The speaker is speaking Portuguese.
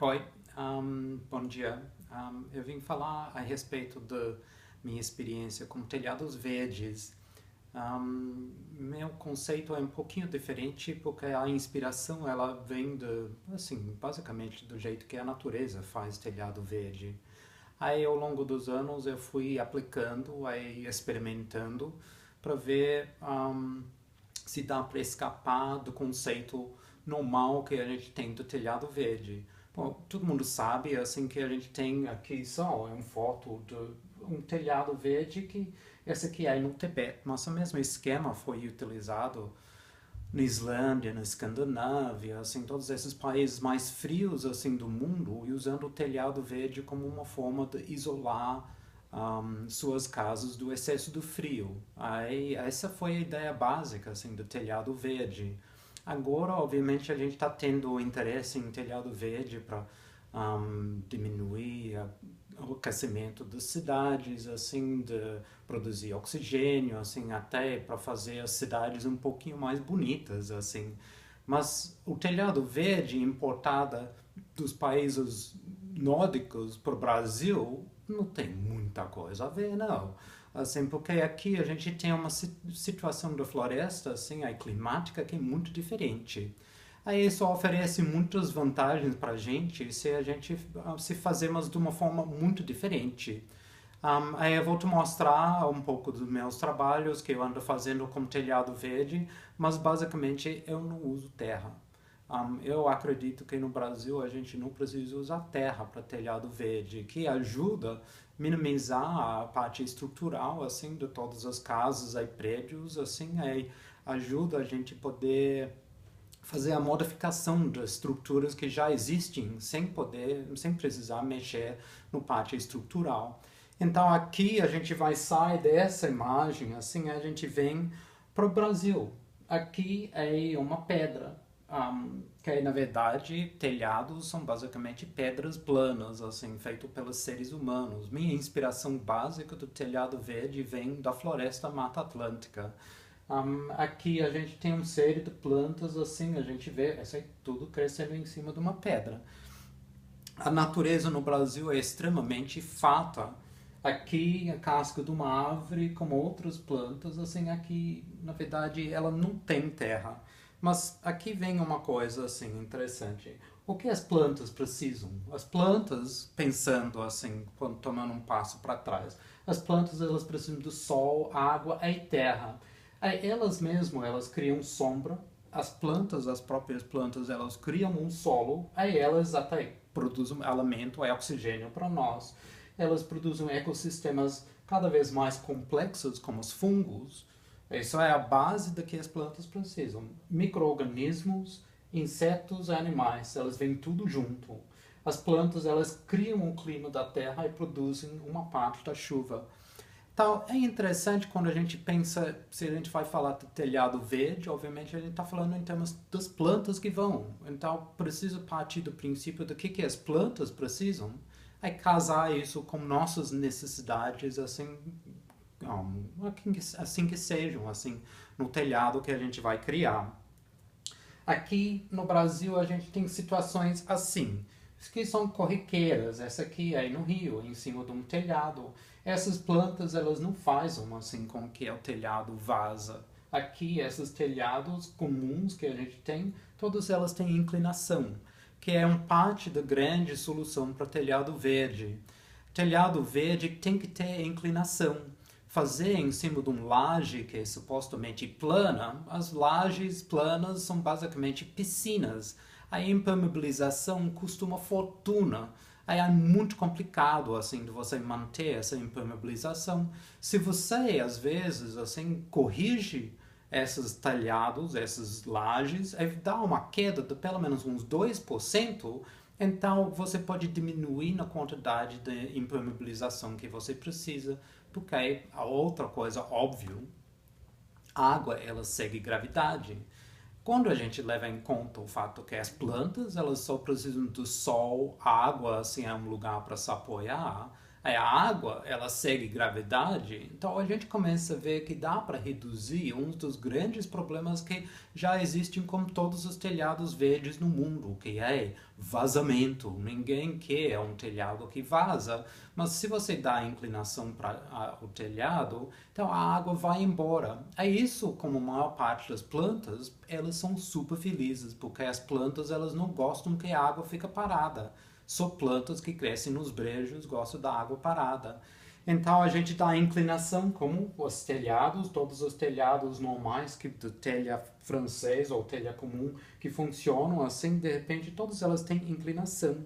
Oi, bom dia. Eu vim falar a respeito da minha experiência com telhados verdes. Meu conceito é um pouquinho diferente porque a inspiração ela vem assim, basicamente do jeito que a natureza faz telhado verde. Aí ao longo dos anos eu fui aplicando, aí experimentando para ver se dá para escapar do conceito normal que a gente tem do telhado verde. Bom, todo mundo sabe assim que a gente tem aqui só uma foto de um telhado verde que esse aqui é no Tibete, mas o mesmo esquema foi utilizado na Islândia, na Escandinávia, assim, todos esses países mais frios assim do mundo, e usando o telhado verde como uma forma de isolar suas casas do excesso do frio. Aí, essa foi a ideia básica assim, do telhado verde. Agora, obviamente, a gente está tendo interesse em telhado verde para diminuir o aquecimento das cidades, assim, de produzir oxigênio, assim, até para fazer as cidades um pouquinho mais bonitas, assim. Mas o telhado verde importado dos países nórdicos para o Brasil não tem muita coisa a ver, não. Assim, porque aqui a gente tem uma situação da floresta, assim, a climática que é muito diferente. Aí isso oferece muitas vantagens para a gente se fazermos de uma forma muito diferente. Aí eu vou te mostrar um pouco dos meus trabalhos que eu ando fazendo com telhado verde, mas basicamente eu não uso terra. Eu acredito que no Brasil a gente não precisa usar terra para telhado verde, que ajuda a minimizar a parte estrutural assim de todas as casas e prédios, assim, aí ajuda a gente poder fazer a modificação das estruturas que já existem sem precisar mexer no parte estrutural. Então aqui a gente vai sair dessa imagem, assim a gente vem para o Brasil. Aqui é uma pedra, que na verdade telhados são basicamente pedras planas, assim, feito pelos seres humanos. Minha inspiração básica do telhado verde vem da floresta Mata Atlântica. Aqui a gente tem uma série de plantas, assim, a gente vê, isso aí tudo crescendo em cima de uma pedra. A natureza no Brasil é extremamente farta. Aqui, a casca de uma árvore, como outras plantas, assim, aqui, na verdade, ela não tem terra. Mas aqui vem uma coisa, assim, interessante. O que as plantas precisam? As plantas, pensando, assim, quando tomando um passo para trás, as plantas, elas precisam do sol, água e terra. Aí elas mesmo, elas criam sombra. As plantas, as próprias plantas, elas criam um solo. Aí elas até produzem alimento e oxigênio para nós. Elas produzem ecossistemas cada vez mais complexos, como os fungos. Isso é a base do que as plantas precisam. Micro-organismos, insetos e animais, elas vêm tudo junto. As plantas, elas criam o clima da terra e produzem uma parte da chuva. Então, é interessante quando a gente pensa, se a gente vai falar do telhado verde, obviamente a gente está falando em termos das plantas que vão. Então, preciso partir do princípio do que as plantas precisam, é casar isso com nossas necessidades, assim, assim que sejam, assim, no telhado que a gente vai criar. Aqui no Brasil a gente tem situações assim, que são corriqueiras. Essa aqui é no Rio, em cima de um telhado. Essas plantas elas não fazem assim com que o telhado vaza. Aqui esses telhados comuns que a gente tem, todas elas têm inclinação, que é parte da grande solução para telhado verde. Telhado verde tem que ter inclinação. Fazer em cima de um laje que é supostamente plana, as lajes planas são basicamente piscinas. A impermeabilização custa uma fortuna. Aí é muito complicado assim de você manter essa impermeabilização. Se você às vezes assim corrige esses telhados, essas lajes, dá uma queda de pelo menos uns 2%, então você pode diminuir na quantidade de impermeabilização que você precisa, porque a outra coisa óbvio, a água ela segue gravidade. Quando a gente leva em conta o fato que as plantas elas só precisam do sol, água, assim, é um lugar para se apoiar, a água, ela segue gravidade, então a gente começa a ver que dá para reduzir um dos grandes problemas que já existem com todos os telhados verdes no mundo, que é vazamento. Ninguém quer um telhado que vaza, mas se você dá a inclinação para o telhado, então a água vai embora. É isso, como a maior parte das plantas, elas são super felizes, porque as plantas elas não gostam que a água fica parada. Só plantas que crescem nos brejos gostam da água parada. Então a gente dá a inclinação como os telhados, todos os telhados normais, que do telha francês ou telha comum, que funcionam assim, de repente todas elas têm inclinação.